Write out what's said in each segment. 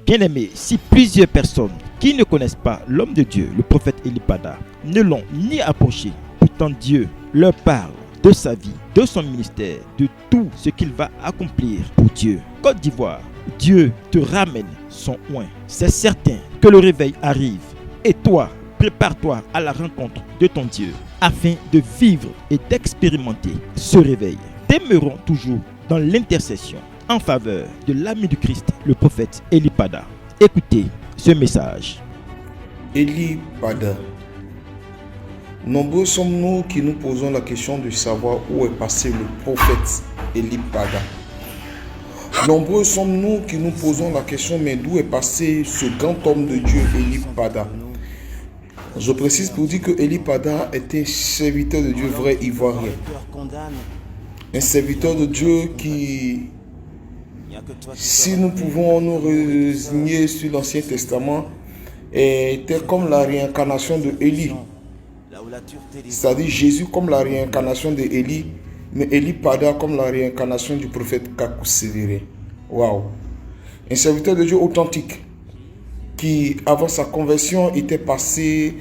Bien-aimés, si plusieurs personnes qui ne connaissent pas l'homme de Dieu, le prophète Eli Pada, ne l'ont ni approché, pourtant Dieu leur parle de sa vie, de son ministère, de tout ce qu'il va accomplir pour Dieu. Côte d'Ivoire, Dieu te ramène son oint. C'est certain que le réveil arrive. Et toi, prépare-toi à la rencontre de ton Dieu afin de vivre et d'expérimenter ce réveil. Demeurons toujours dans l'intercession en faveur de l'ami du Christ, le prophète Eli Pada. Écoutez ce message. Eli Pada. Nombreux sommes-nous qui nous posons la question de savoir où est passé le prophète Eli Pada. Nombreux sommes-nous qui nous posons la question, mais d'où est passé ce grand homme de Dieu, Eli Pada? Je précise pour dire que Eli Pada était serviteur de Dieu vrai ivoirien. Un serviteur de Dieu qui, si nous pouvons nous résigner sur l'Ancien Testament, était comme la réincarnation de Élie. C'est-à-dire Jésus comme la réincarnation de Élie, mais Eli Pada comme la réincarnation du prophète Kakou Sévéré. Waouh! Un serviteur de Dieu authentique qui, avant sa conversion, était passé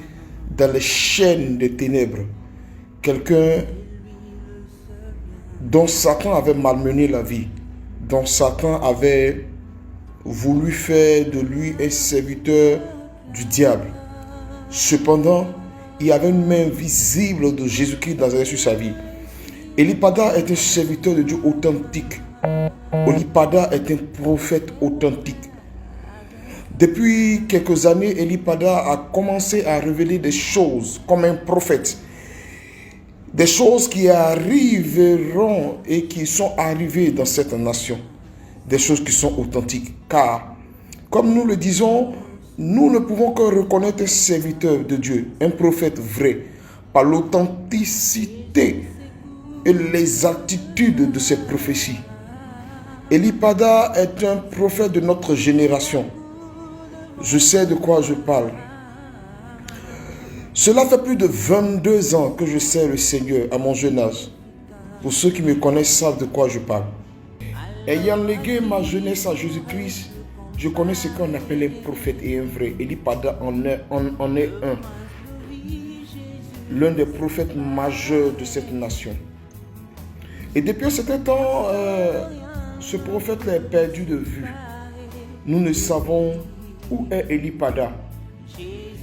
dans les chaînes des ténèbres. Quelqu'un dont Satan avait malmené la vie, dont Satan avait voulu faire de lui un serviteur du diable. Cependant, il y avait une main visible de Jésus-Christ sur sa vie. Eli Pada est un serviteur de Dieu authentique. Eli Pada est un prophète authentique. Depuis quelques années, Eli Pada a commencé à révéler des choses comme un prophète. Des choses qui arriveront et qui sont arrivées dans cette nation. Des choses qui sont authentiques. Car, comme nous le disons, nous ne pouvons que reconnaître un serviteur de Dieu, un prophète vrai, par l'authenticité et les attitudes de ses prophéties. Eli Pada est un prophète de notre génération. Je sais de quoi je parle. Cela fait plus de 22 ans que je sers le Seigneur à mon jeune âge. Pour ceux qui me connaissent savent de quoi je parle. Ayant légué ma jeunesse à Jésus-Christ, je connais ce qu'on appelle un prophète et un vrai. Eli Pada en est un. L'un des prophètes majeurs de cette nation. Et depuis un certain temps, ce prophète l'a perdu de vue. Nous ne savons où est Eli Pada.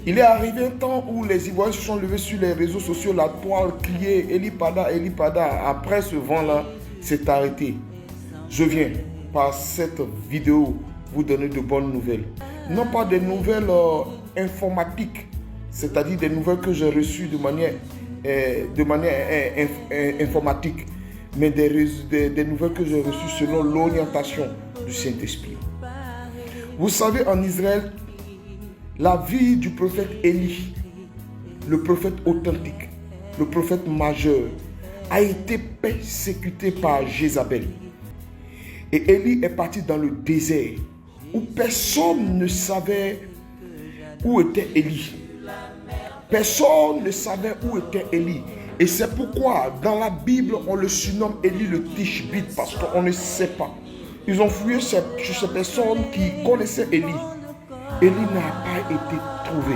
Il est arrivé un temps où les Ivoiriens se sont levés sur les réseaux sociaux, la toile criait Eli Pada, Eli Pada. Après ce vent-là, c'est arrêté. Je viens par cette vidéo vous donner de bonnes nouvelles. Non pas des nouvelles informatiques, c'est-à-dire des nouvelles que j'ai reçues de manière informatique, mais des nouvelles que j'ai reçues selon l'orientation du Saint-Esprit. Vous savez, en Israël, la vie du prophète Élie, le prophète authentique, le prophète majeur, a été persécuté par Jézabel. Et Élie est parti dans le désert où personne ne savait où était Élie. Personne ne savait où était Élie. Et c'est pourquoi dans la Bible on le surnomme Élie le Tishbit, parce qu'on ne sait pas. Ils ont fouillé sur ces personnes qui connaissaient Élie. Élie n'a pas été trouvé.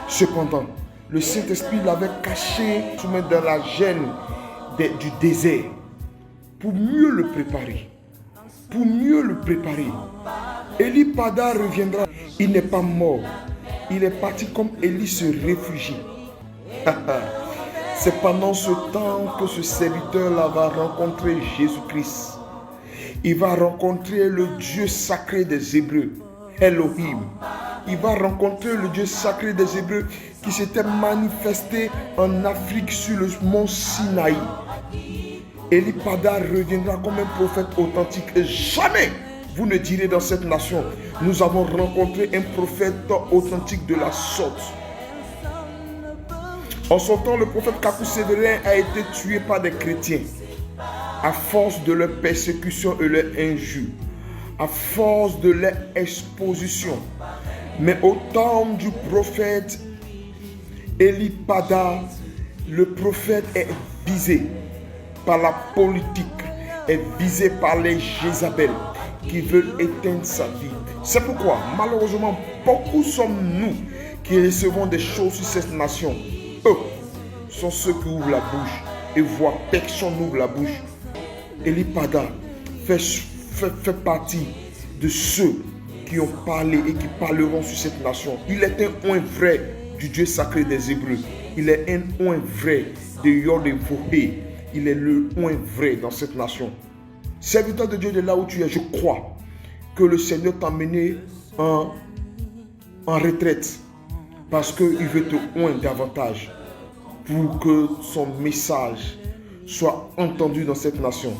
Cependant, le Saint-Esprit l'avait caché dans la gêne du désert pour mieux le préparer. Pour mieux le préparer. Eli Pada reviendra. Il n'est pas mort. Il est parti comme Élie se réfugie. C'est pendant ce temps que ce serviteur-là va rencontrer Jésus-Christ. Il va rencontrer le Dieu sacré des Hébreux, Elohim. Il va rencontrer le Dieu sacré des Hébreux qui s'était manifesté en Afrique sur le mont Sinaï. Eli Pada reviendra comme un prophète authentique. Et jamais vous ne direz dans cette nation, nous avons rencontré un prophète authentique de la sorte. En son temps, le prophète Kakou Sévéré a été tué par des chrétiens à force de leur persécution et leur injure, à force de leur exposition. Mais au temps du prophète Eli Pada, le prophète est visé par la politique, est visé par les Jézabel qui veulent éteindre sa vie. C'est pourquoi, malheureusement, beaucoup sommes-nous qui recevons des choses sur cette nation. Eux sont ceux qui ouvrent la bouche et voient personne n'ouvre la bouche. Eli Pada fait partie de ceux qui ont parlé et qui parleront sur cette nation. Il est un oint vrai du Dieu sacré des Hébreux. Il est un oint vrai de Yod-Hé. Il est le oint vrai dans cette nation. Serviteur de Dieu, de là où tu es, je crois que le Seigneur t'a mené en retraite parce qu'il veut te oindre davantage pour que son message soit entendu dans cette nation.